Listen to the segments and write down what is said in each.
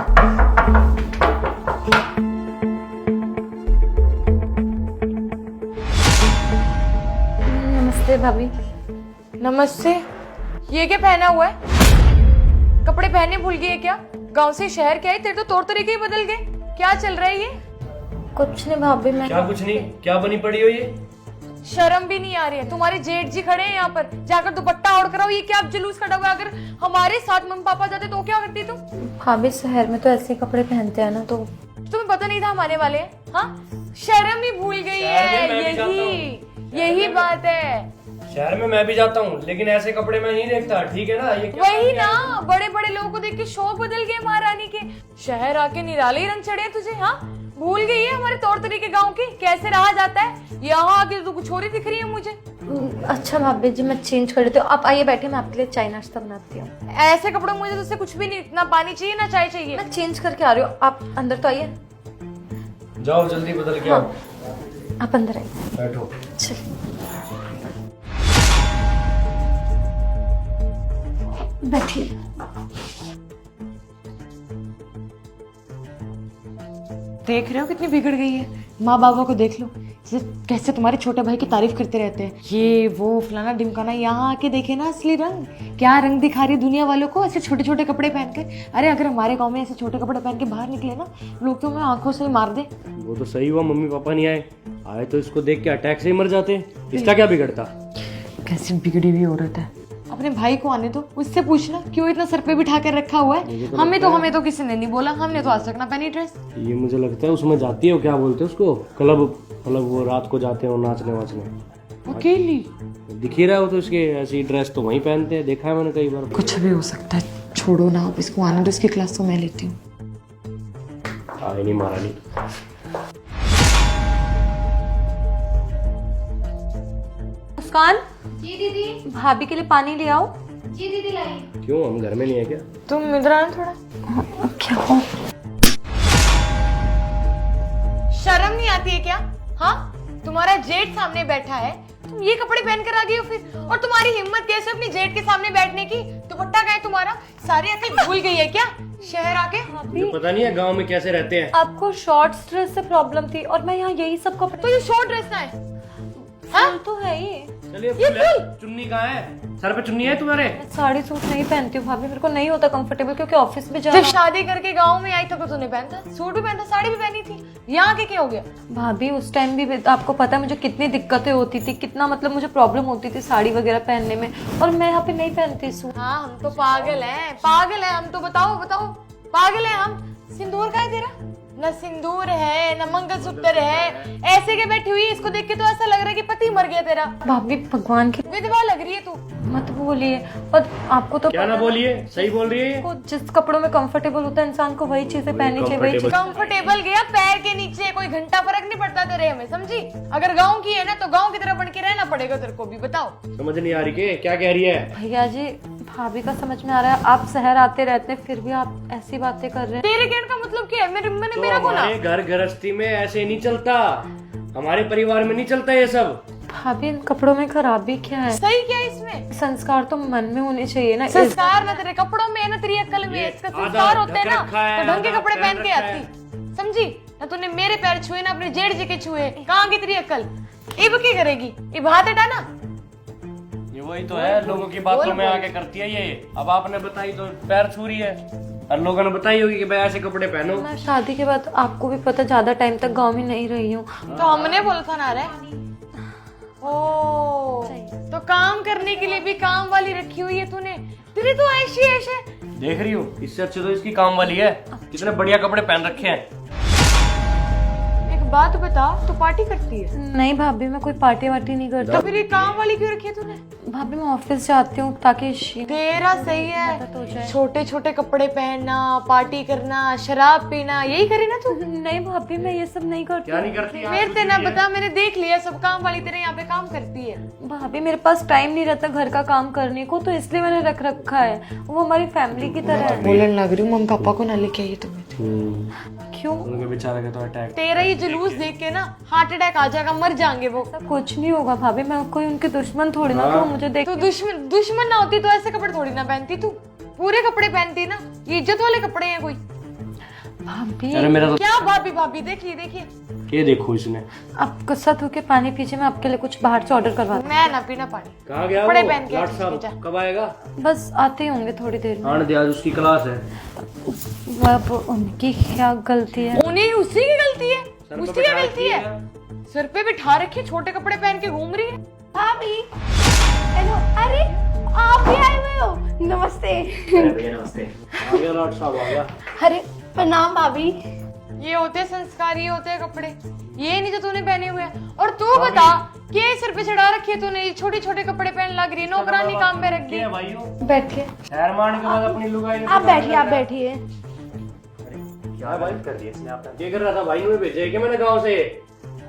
नमस्ते भाभी। नमस्ते। ये क्या पहना हुआ है? कपड़े पहने भूल गई है क्या? गांव से शहर के आई, तेरे तो तौर तरीके ही बदल गए। क्या चल रहा है ये? कुछ नहीं भाभी, मैं क्या कुछ नहीं? क्या बनी पड़ी हो ये? शर्म भी नहीं आ रही है? तुम्हारे जेठ जी खड़े हैं यहाँ पर, जाकर दुपट्टा ओढ़ कर आओ। ये क्या जुलूस खड़ा हुआ है? अगर हमारे साथ मम्मी पापा जाते तो क्या करती तुम? भाभी शहर में तो ऐसे कपड़े पहनते हैं ना, तो तुम्हें पता नहीं था हम आने वाले हैं? हाँ, शर्म ही भूल गई है। यही बात है। शहर में मैं भी जाता हूँ, लेकिन ऐसे कपड़े मैं नहीं देखता। ठीक है ना? ये क्या वही ना, बड़े बड़े लोगों को देख के शौक बदल गए महारानी के। शहर आके निराले ही रंग चढ़े हैं तुझे। हाँ, भूल गई है हमारे तौर तरीके गांव के, कैसे रहा जाता है। यहाँ आके तू कुछ और ही दिख रही है मुझे। अच्छा भाभी जी, मैं चेंज कर लेती हूँ। आप आइए बैठे, मैं आपके लिए चाय नाश्ता बनाती हूँ। ऐसे कपड़ों में मुझे तुझसे कुछ भी नहीं, ना पानी चाहिए ना चाय चाहिए। मैं चेंज करके आ रही हूँ, आप अंदर तो आइए। जाओ जल्दी बदल के आओ। आप अंदर आइए। बैठो। चलिए बैठिए। देख रहे हो कितनी बिगड़ गई है। माँ बाबा को देख लो, कैसे तुम्हारे छोटे भाई की तारीफ करते रहते हैं। ये वो फलाना ढिमकाना। यहाँ आके देखे ना असली रंग, क्या रंग दिखा रही है दुनिया वालों को ऐसे छोटे छोटे कपड़े पहन के। अरे अगर हमारे गांव में ऐसे छोटे कपड़े पहन के बाहर निकले ना, लोग तो हमें आंखों से ही मार दे। वो तो सही हुआ मम्मी पापा नहीं आए। आए तो इसको देख के अटैक से ही मर जाते। इसका क्या बिगड़ता? कैसी बिगड़ी हुई औरत है। अपने भाई को आने दो, उससे पूछना क्यों इतना सर पे बिठा कर रखा हुआ है। हमें तो किसी ने नहीं बोला, हमने तो आज तक ना पहनी ड्रेस। ये मुझे लगता है उसमें जाती है, क्या बोलते हैं उसको, क्लब। मतलब वो रात को जाते हैं नाचने वाचने। अकेली? दिख ही रहा हो तो इसके ऐसी ड्रेस तो वहीं पहनते हैं, देखा है मैंने कई बार। कुछ भी हो सकता है, छोड़ो ना आप इसको। आने दो, इसकी क्लास तो मैं लेती हूँ। आए नहीं महारानी। मुस्कान, जी दीदी। भाभी के लिए पानी ले आओ। जी दीदी लाई। क्यों, हम घर में नहीं है क्या? तुम इधर आना थोड़ा। क्या हो? शर्म नहीं आती है क्या? हाँ, तुम्हारा जेठ सामने बैठा है, तुम ये कपड़े पहन कर आ गई हो फिर। और तुम्हारी हिम्मत कैसे अपनी जेठ के सामने बैठने की? दुपट्टा कहाँ है तुम्हारा? सारी अकल भूल गई है क्या शहर आके? मुझे पता नहीं है गांव में कैसे रहते हैं। आपको शॉर्ट्स ड्रेस से प्रॉब्लम थी और मैं यहाँ यही सब कपड़े। तो ये शॉर्ट ड्रेस ना है? हाँ तो है ये। चलिए, चुन्नी कहाँ है? सर पे चुन्नी है तुम्हारे? साड़ी सूट नहीं पहनती हूँ भाभी, मेरे को नहीं होता कंफर्टेबल, क्योंकि ऑफिस में जब जा। शादी करके गांव में आई तो तूने पहनता, सूट भी पहनता, साड़ी भी पहनी थी। यहाँ आके क्या हो गया? भाभी उस टाइम भी आपको पता है मुझे कितनी दिक्कतें होती थी, कितना मतलब मुझे प्रॉब्लम होती थी साड़ी वगैरह पहनने में, और मैं यहाँ पे नहीं पहनती सूट। हाँ, हम तो पागल हैं, पागल है हम तो। बताओ पागल है हम। सिंदूर का है तेरा? न सिंदूर है न मंगलसूत्र है, ऐसे के बैठी हुई। इसको देख के तो ऐसा लग रहा है कि पति मर गया तेरा। भाभी भगवान की विधवा लग रही है तू। मत बोलिए। और आपको तो क्या ना बोलिए, सही बोल रही है। को जिस कपड़ों में कंफर्टेबल होता है इंसान को वही चीजें पहननी चाहिए, वही चीज। कंफर्टेबल गया पैर के नीचे, कोई घंटा फर्क नहीं पड़ता तेरे हमें, समझी? अगर गांव की है ना तो गांव की तरह बन के रहना पड़ेगा तेरे को भी। बताओ, समझ नहीं आ रही के क्या कह रही है? भैया जी भाभी का समझ में आ रहा है, आप शहर आते रहते हैं फिर भी आप ऐसी बातें कर रहे हैं। तेरे कहने का मतलब क्या है? मैंने तो मेरा को ना, हमारे घर गृहस्थी में ऐसे नहीं चलता, हमारे परिवार में नहीं चलता ये सब। भाभी इन कपड़ों में खराबी क्या है? सही क्या है इसमें? संस्कार तो मन में होने चाहिए ना। संस्कार ना तेरे कपड़ों में है ना तेरी अक्ल में। इसका संस्कार होते हैं ना तो ढंग के कपड़े पहन के आती, समझी? ना तूने मेरे पैर छुए ना अपने जेठ जी के छुए। कहाँ की तेरी अक्ल? इब क्या करेगी? इब हाथ हटाना। ये वही तो है, लोगों की बातों में आके करती है ये। अब आपने बताई तो पैर छू रही है, और लोगों ने बताई होगी कि भाई ऐसे कपड़े पहनो। मैं शादी के बाद आपको भी पता ज्यादा टाइम तक गांव में नहीं रही हूँ। तो हमने बोला था ना रे। ओ, तो काम करने के लिए भी काम वाली रखी हुई है तूने। तेरी तो ऐसी ऐसे देख रही हो, इससे अच्छे तो इसकी काम वाली है। कितने बढ़िया कपड़े पहन रखे हैं। एक बात बता, तू पार्टी करती है? नहीं भाभी, मैं कोई पार्टी वार्टी नहीं करती। तो फिर ये काम वाली क्यों रखी है तूने? भाभी मैं ऑफिस जाती हूँ ताकि तेरा सही मदद हो है, जाए। छोटे छोटे कपड़े पहनना, पार्टी करना, शराब पीना, यही करे ना तू? नहीं भाभी मैं ये सब नहीं करती। क्या नहीं करती? फिर तेना बता, मैंने देख लिया सब काम वाली तेरे यहाँ पे काम करती है। भाभी मेरे पास टाइम नहीं रहता घर का काम करने को, तो इसलिए मैंने रख रखा है। वो हमारी फैमिली की तरह है। बोलने लग रही हूँ, मम्मी पापा को ना लेके आइए तुम्हें। क्यों? उनके बेचारे का तो अटैक। तेरा ये जुलूस देख के ना हार्ट अटैक आ जाएगा, मर जाएंगे वो। कुछ नहीं होगा भाभी, मैं कोई उनके दुश्मन थोड़ी ना, तो मुझे देख। तो दुश्मन ना होती तो ऐसे कपड़े थोड़ी ना पहनती तू। पूरे कपड़े पहनती ना, ये इज्जत वाले कपड़े हैं कोई। भाभी अरे मेरा तो क्या भाभी भाभी, देखिए देखिए। ये देखो इसने आप गुस्सा होके पानी पीजिए, मैं आपके लिए कुछ बाहर से ऑर्डर करवा मैं ना पीना पानी। कहाँ गया कपड़े वो? पहन के लाट अच्छे साहब से जा। कब आएगा? बस आते ही होंगे थोड़ी देर में। आने दे, आज उसकी क्लास है। अब उनकी क्या गलती है? उन्हीं उसी की गलती है, सर पे उसी की बैठा गलती है। सर पे बिठा रखी, छोटे कपड़े पहन के घूम रही है। भाभी हेलो, अरे आप भी आए हुए हो? नमस्ते। भैया नमस्ते। आ गया लाट साहब, आ गया। अरे प्रणाम भाभी। ये होते हैं संस्कार, ये होते हैं कपड़े, ये नहीं जो तूने पहने हुए हैं। और तू बता कि सिर पे चढ़ा रखी है तूने, छोटे छोटे कपड़े पहन लग रही है, नौकरानी काम पे रख दी। क्या है भाइयों? बैठिए, शहर मारने के बाद अपनी लुगाई ने आप बैठिए, आप बैठिए। क्या बात कर दी इसने आपने? ये कर रहा था भाई, में भेजे है क्या मैंने गाँव से?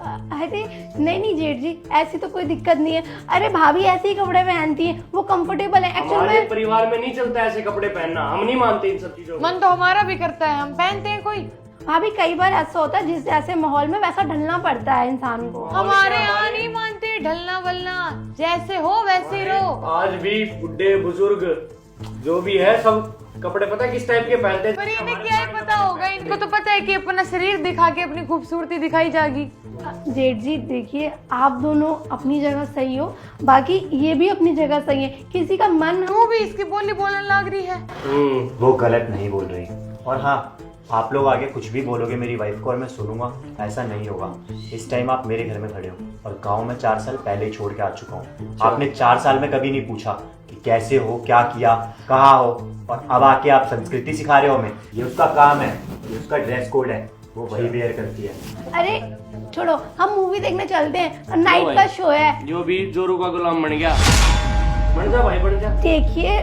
अरे नहीं जेठ जी, ऐसी तो कोई दिक्कत नहीं है। अरे भाभी ऐसे ही कपड़े पहनती है, वो कंफर्टेबल है एक्चुअल हमारे में। परिवार में नहीं चलता ऐसे कपड़े पहनना, हम नहीं मानते इन सब चीजों को। मन तो हमारा भी करता है, हम पहनते हैं कोई। भाभी कई बार ऐसा होता है जिस जैसे माहौल में वैसा ढलना पड़ता है इंसान को। हमारे यहाँ नहीं मानते ढलना वलना, जैसे हो वैसे ही रहो। आज भी बुढ़े बुजुर्ग जो भी है सब कपड़े पता है किस टाइप के पहनते हैं? पर इन्हें क्या ही पता होगा, इनको तो पता है कि अपना शरीर दिखा के अपनी खूबसूरती दिखाई जाएगी। जेठ जी देखिए, आप दोनों अपनी जगह सही हो, बाकी ये भी अपनी जगह सही है। किसी का मन तू भी इसकी बोली बोलने लग रही है। वो गलत नहीं बोल रही। और हाँ, आप लोग आगे कुछ भी बोलोगे मेरी वाइफ को और मैं सुनूंगा, ऐसा नहीं होगा। इस टाइम आप मेरे घर में खड़े हो और गांव में 4 साल पहले ही छोड़ के आ चुका हूँ। आपने 4 साल में कभी नहीं पूछा कि कैसे हो, क्या किया, कहाँ हो, और अब आके आप संस्कृति सिखा रहे हो हमें। ये उसका काम है, ये उसका ड्रेस कोड है, वो वही वेयर करती है। अरे छोड़ो, हम मूवी देखने चलते हैं, नाइट का शो है। जो भी जोरू का गुलाम बन गया, बन जा भाई बन जा। देखिए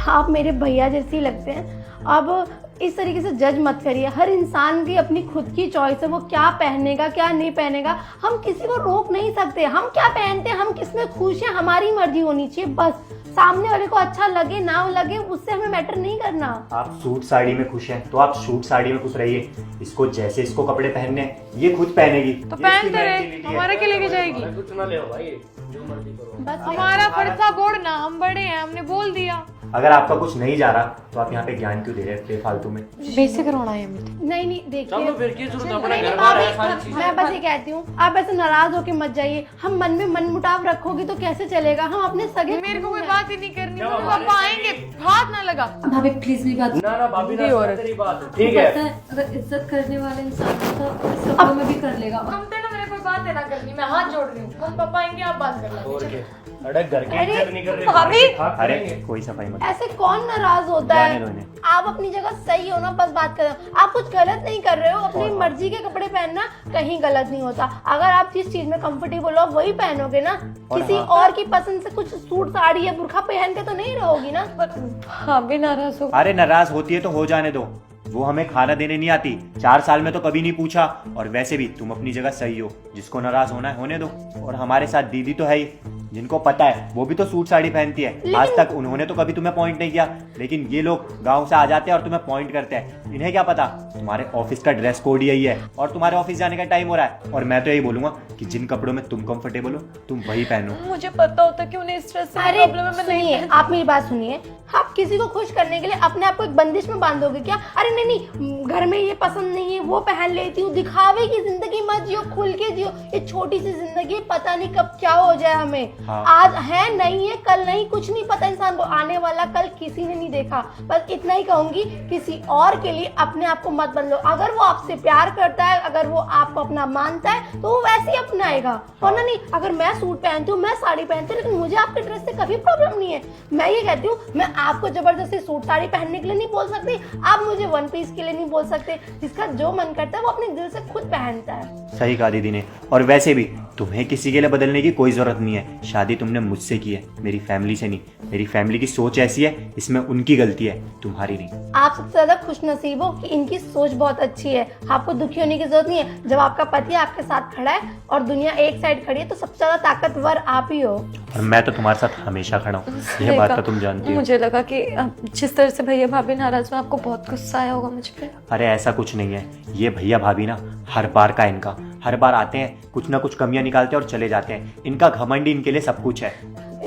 आप मेरे भैया जैसे ही लगते हैं, अब इस तरीके से जज मत करिए। हर इंसान की अपनी खुद की चॉइस है, वो क्या पहनेगा क्या नहीं पहनेगा, हम किसी को रोक नहीं सकते। हम क्या पहनते हैं, हम किसमें खुश हैं, हमारी मर्जी होनी चाहिए बस। सामने वाले को अच्छा लगे ना लगे उससे हमें मैटर नहीं करना। आप सूट साड़ी में खुश हैं तो आप सूट साड़ी में खुश रहिए। इसको जैसे इसको कपड़े पहनने हैं, ये खुद पहनेगी तो ये पहनते इसकी रहे, mentality है। हमारे के लेके जाएगी। कुछ ना ले भाई, जो मर्जी करो। बस हमारा फर्जा बोड़ना, हम बड़े हैं, हमने बोल दिया। अगर आपका कुछ नहीं जा रहा तो आप यहाँ पे ज्ञान क्यों दे रहे हैं बेफालतू में? बेसिक रोना है हमें। नहीं देखिए, चलो फिर की जरूरत है, अपना नहीं, घर बार है, भाभी, सारी चीजें। मैं बस ये कहती हूँ, आप ऐसे नाराज होके मत जाइए। हम मन में मन मुटाव रखोगी तो कैसे चलेगा। हम अपने सगे मेरे को कोई बात ही नहीं करनी, पापा आएंगे, हाथ ना लगा। भाभी प्लीज मेरी बात ना भाभी ना बुरी औरत। तेरी बात है। ठीक है, पता है, अगर इज्जत करने वाले इंसान को तो इस कपड़ों में भी कर लेगा। तुमसे ना मेरे कोई बात है ना करनी, मैं हाथ जोड़ रही हूँ। हम पापा आएंगे, आप बात कर और लेंगे। क्या? अरे घर की अरे, इज्जत नहीं कर रहे भाभी! अरे कोई सफाई मत। ऐसे कौन नाराज होता जाने है। दो इन्हें। आप अपनी जगह सही हो ना, बस बात करो। आप कुछ गलत नहीं कर रहे हो, अपनी मर्जी के कपड़े पहनना कहीं गलत नहीं होता। अगर आप जिस चीज में कंफर्टेबल हो वही पहनोगे ना, किसी और की पसंद से कुछ सूट साड़ी या बुर्खा पहन के तो नहीं रहोगी ना। भाभी नाराज हो। अरे नाराज होती है तो हो जाने दो, वो हमें खाना देने नहीं आती। 4 साल में तो कभी नहीं पूछा। और वैसे भी तुम अपनी जगह सही हो, जिसको नाराज होना है होने दो। और हमारे साथ दीदी तो है ही, जिनको पता है, वो भी तो सूट साड़ी पहनती है। आज तक उन्होंने तो कभी तुम्हें पॉइंट नहीं किया, लेकिन ये लोग गांव से आ जाते हैं और तुम्हें पॉइंट करते हैं। इन्हें क्या पता, तुम्हारे ऑफिस का ड्रेस कोड यही है और तुम्हारे ऑफिस जाने का टाइम हो रहा है। और मैं तो यही बोलूंगा कि जिन कपड़ों में तुम कंफर्टेबल हो तुम वही पहनो। मुझे पता होता कि उन्हें इस स्ट्रेस से अरे प्रॉब्लम है, मैं नहीं सुनिए, आप मेरी बात सुनिए। आप किसी को खुश करने के लिए अपने आप को एक बंदिश में बांधोगे क्या? अरे नहीं, घर में ये पसंद नहीं है वो पहन लेती हूँ। दिखावे की जिंदगी मत जियो, खुल के जियो। ये छोटी सी जिंदगी, पता नहीं कब क्या हो जाए हमें। हाँ। आज है नहीं है, कल नहीं, कुछ नहीं पता इंसान को। आने वाला कल किसी ने नहीं देखा। बस इतना ही कहूंगी, किसी और के लिए अपने आप को मत बदलो। अगर वो आपसे प्यार करता है, अगर वो आपको अपना मानता है तो वो वैसे ही अपनाएगा। वरना नहीं, अगर मैं सूट पहनती हूँ, मैं साड़ी पहनती हूँ, लेकिन मुझे आपके ड्रेस से कभी प्रॉब्लम नहीं है। मैं ये कहती हूँ, मैं आपको जबरदस्ती सूट साड़ी पहनने के लिए नहीं बोल सकती, आप मुझे वन पीस के लिए नहीं बोल सकते। जिसका जो मन करता है वो अपने दिल से खुद पहनता है। सही कहा दीदी ने। और वैसे भी तुम्हें किसी के लिए बदलने की कोई जरूरत नहीं है। शादी तुमने मुझसे की है, मेरी फैमिली से नहीं। मेरी फैमिली की सोच ऐसी है, इसमें उनकी गलती है, तुम्हारी नहीं। आप सबसे ज्यादा खुश नसीब हो कि इनकी सोच बहुत अच्छी है। आपको दुखी होने की जरूरत नहीं है। जब आपका पति आपके साथ खड़ा है और दुनिया एक साइड खड़ी है तो सबसे ज्यादा ताकतवर आप ही हो। और मैं तो तुम्हारे साथ हमेशा खड़ा हूँ, यह बात तो तुम जानती हो। मुझे लगा कि जिस तरह से भैया भाभी नाराज हुए, आपको बहुत गुस्सा आया होगा मुझ पे। अरे ऐसा कुछ नहीं है। ये भैया भाभी ना हर बार का इनका, हर बार आते हैं, कुछ ना कुछ कमियां निकालते हैं और चले जाते हैं। इनका घमंड इनके लिए सब कुछ है।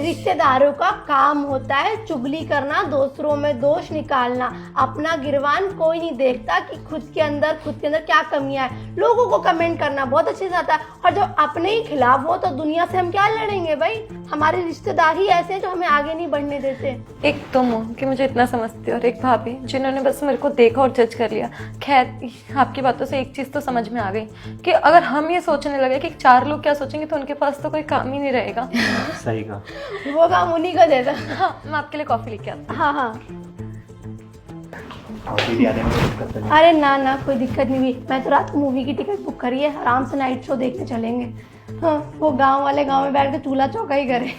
रिश्तेदारों का काम होता है चुगली करना, दूसरों में दोष निकालना। अपना गिरवान कोई नहीं देखता कि खुद के अंदर क्या कमियां है। लोगों को कमेंट करना बहुत अच्छे से आता है, और जब अपने ही खिलाफ हो तो दुनिया से हम क्या लड़ेंगे भाई। हमारे रिश्तेदार ही ऐसे हैं जो हमें आगे नहीं बढ़ने देते। एक तुम हो कि मुझे इतना समझती हो, और एक भाभी जिन्होंने बस मेरे को देखा और जज कर लिया। खैर आपकी बातों से एक चीज़ तो समझ में आ गई कि अगर हम ये सोचने लगे कि 4 लोग क्या सोचेंगे तो उनके पास तो कोई काम ही नहीं रहेगा। सही कहा। वो काम उन्हीं को देता। हाँ, मैं आपके लिए कॉफ़ी लेके आती हाँ हाँ, और दीदी आने में कोई दिक्कत तो नहीं? अरे ना कोई दिक्कत नहीं हुई। मैं तो रात को मूवी की टिकट बुक करी है, आराम से नाइट शो देखने चलेंगे। हाँ, वो गांव वाले गांव में बैठ के चूल्हा चौका ही करे।